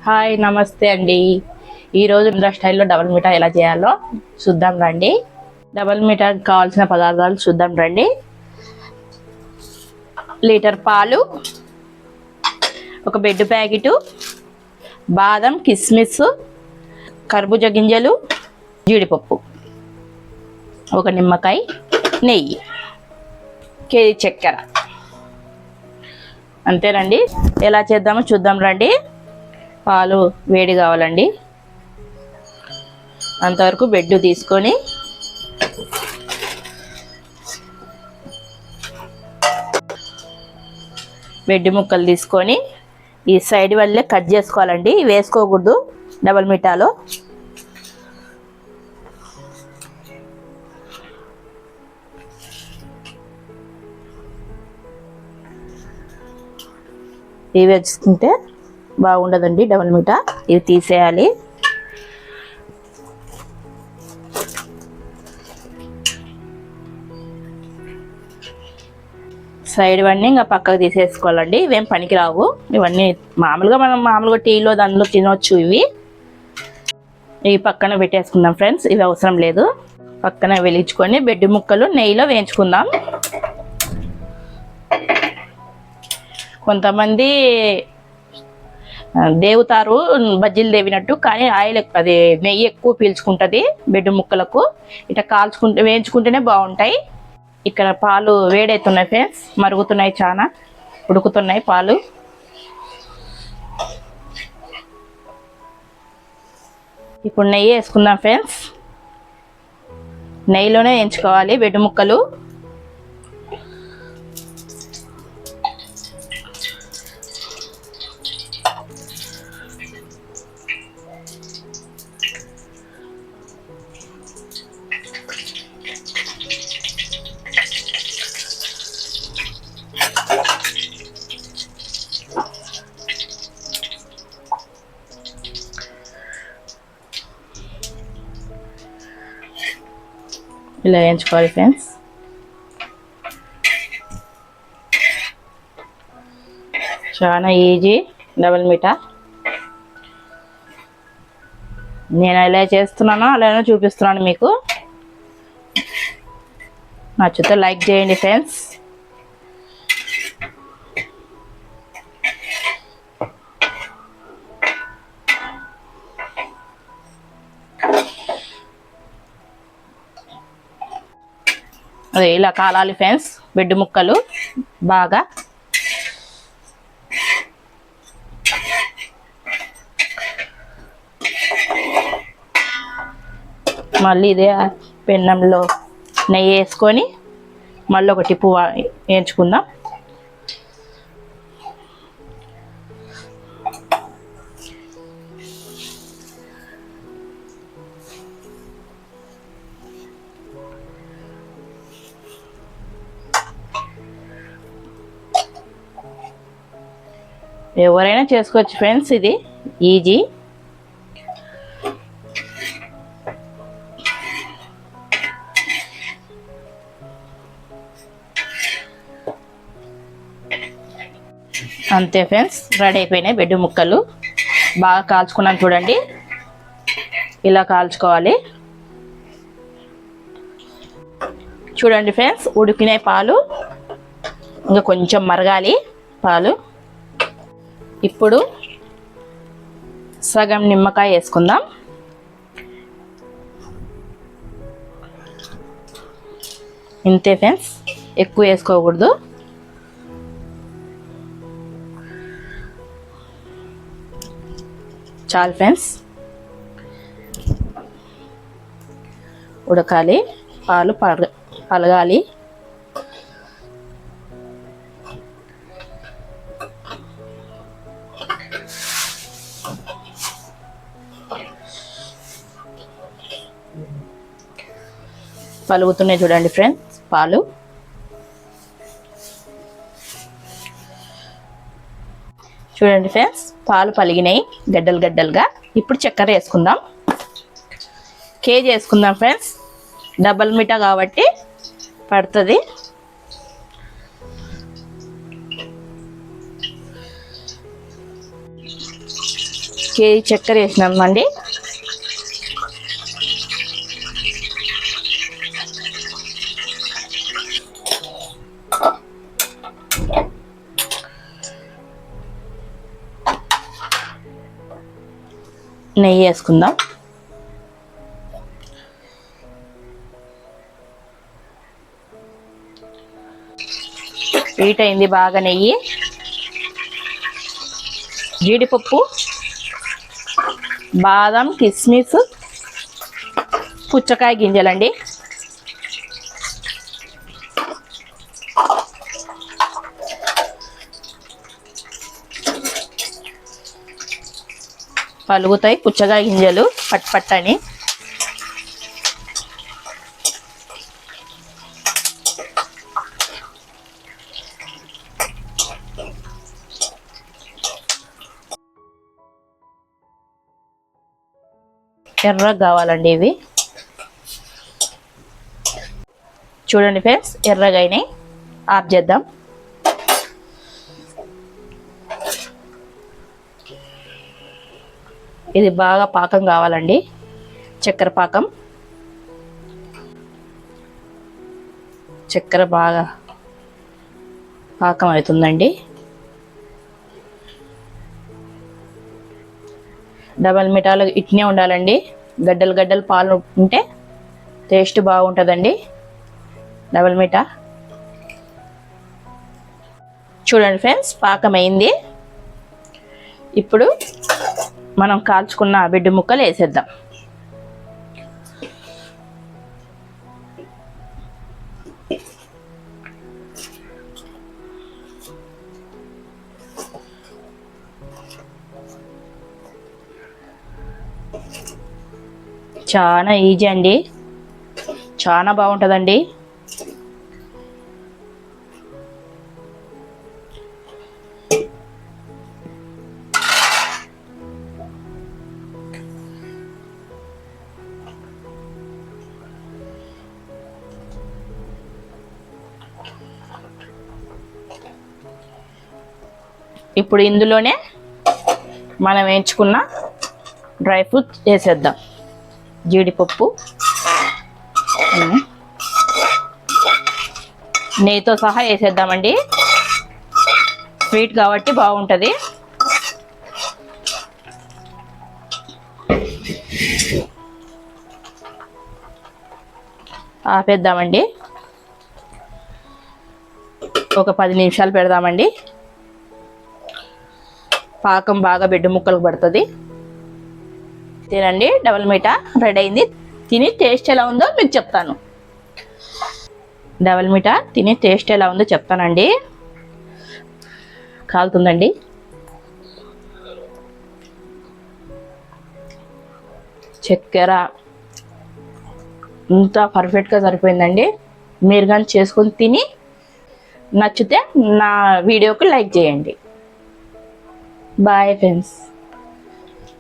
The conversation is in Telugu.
హాయ్ నమస్తే అండి. ఈరోజు ఇంద్ర స్టైల్లో డబల్ మీఠా ఎలా చేయాలో చూద్దాం రండి. డబల్ మీఠాకి కావాల్సిన పదార్థాలు చూద్దాం రండి. లీటర్ పాలు, ఒక బెడ్ ప్యాకెటు, బాదం, కిస్మిస్, కర్బూజా గింజలు, జీడిపప్పు, ఒక నిమ్మకాయ, నెయ్యి, కేజీ చక్కెర. అంతేనండి. ఎలా చేద్దామో చూద్దాం రండి. పాలు వేడి కావాలండి. అంతవరకు బెడ్ తీసుకొని బెడ్ ముక్కలు తీసుకొని ఈ సైడ్ వల్లే కట్ చేసుకోవాలండి. వేసుకోకూడదు డబల్ మీఠాలో. ఇవి వేసుకుంటే బాగుండదండి డబల్ మీఠా. ఇవి తీసేయాలి. సైడ్ ఇవన్నీ ఇంకా పక్కకు తీసేసుకోవాలండి. ఇవేం పనికి రావు. ఇవన్నీ మామూలుగా టీలో దానిలో తినవచ్చు. ఇవి పక్కన పెట్టేసుకుందాం ఫ్రెండ్స్. ఇవి అవసరం లేదు. పక్కన వెలిగించుకొని బెడ్ ముక్కలు నెయ్యిలో వేయించుకుందాం. కొంతమంది దేవుతారు బజ్జీలు దేవినట్టు, కానీ అది నెయ్యి ఎక్కువ పీల్చుకుంటుంది బెడ్ ముక్కలకు. ఇట్లా వేయించుకుంటేనే బాగుంటాయి. ఇక్కడ పాలు వేడవుతున్నాయి ఫ్రెండ్స్, మరుగుతున్నాయి, చాలా ఉడుకుతున్నాయి పాలు. ఇప్పుడు నెయ్యి వేసుకుందాం ఫ్రెండ్స్. నెయ్యిలోనే వేయించుకోవాలి బెడ్ ముక్కలు. ఇలా వేయించుకోవాలి ఫ్రెండ్స్. చాలా ఈజీ డబల్ మీఠా. నేను ఎలా చేస్తున్నానో అలానే చూపిస్తున్నాను మీకు. నచ్చితే లైక్ చేయండి ఫ్రెండ్స్. అదే ఇలా కాలాలి ఫ్రెండ్స్ బెడ్ ముక్కలు బాగా. మళ్ళీ ఇదే పెన్నంలో నెయ్యి వేసుకొని మళ్ళీ ఒక టిప్పు వేయించుకుందాం. ఎవరైనా చేసుకోవచ్చు ఫ్రెండ్స్, ఇది ఈజీ. అంతే ఫ్రెండ్స్, రెడీ అయిపోయినాయి బెడ్ ముక్కలు. బాగా కాల్చుకున్నాను చూడండి. ఇలా కాల్చుకోవాలి. చూడండి ఫ్రెండ్స్, ఉడికినాయి పాలు. ఇంకా కొంచెం మరగాలి పాలు. ఇప్పుడు సగం నిమ్మకాయ వేసుకుందాం. ఇంతే ఫ్రెండ్స్, ఎక్కువ వేసుకోకూడదు. చాలు ఫ్రెండ్స్. ఉడకాలి, పాలు పలగాలి. పలుగుతున్నాయి చూడండి ఫ్రెండ్స్ పాలు. చూడండి ఫ్రెండ్స్, పాలు పలిగినాయి గడ్డలు గడ్డలుగా. ఇప్పుడు చక్కెర వేసుకుందాం. కేజీ వేసుకుందాం ఫ్రెండ్స్. డబల్ మీఠా కాబట్టి పడుతుంది. కేజీ చక్కెర వేసినామండి. నెయ్యి వేసుకుందాం. హీట్ అయింది బాగా నెయ్యి. జీడిపప్పు, బాదం, కిస్మిస్, పుచ్చకాయ గింజలండి. పలుగుతాయి పుచ్చకాయ గింజలు పట్ పట్ అని. ఎర్రగా కావాలండి ఇవి. చూడండి ఫ్రెండ్స్, ఎర్రగా అయినాయి. ఆఫ్ చేద్దాం. ఇది బాగా పాకం కావాలండి, చక్కెర పాకం. చక్కెర బాగా పాకం అవుతుందండి. డబల్ మిఠాలు ఇట్నే ఉండాలండి. గడ్డలు గడ్డలు పాలు ఉంటే టేస్ట్ బాగుంటుందండి డబల్ మిఠా. చూడండి ఫ్రెండ్స్, పాకం అయింది. ఇప్పుడు మనం కాల్చుకున్న బిడ్డ ముక్కలు వేసేద్దాం. చాలా ఈజీ అండి, చాలా బాగుంటుందండి. ఇప్పుడు ఇందులోనే మనం వేయించుకున్న డ్రై ఫ్రూట్ వేసేద్దాం. జీడిపప్పు నెయ్యితో సహా వేసేద్దామండి. స్వీట్ కాబట్టి బాగుంటుంది. ఆపేద్దామండి. ఒక 10 నిమిషాలు పెడదామండి. పాకం బాగా బిడ్డ ముక్కలకు పడుతుంది. తినండి, డబల్ మీఠా రెడీ అయింది. తిని టేస్ట్ ఎలా ఉందో మీకు చెప్తాను. డబల్ మీఠా తిని టేస్ట్ ఎలా ఉందో చెప్తానండి. కాలుతుందండి. చక్కెర ఇంత పర్ఫెక్ట్గా సరిపోయిందండి. మీరు కానీ చేసుకొని తిని నచ్చితే నా వీడియోకి లైక్ చేయండి. Bye friends.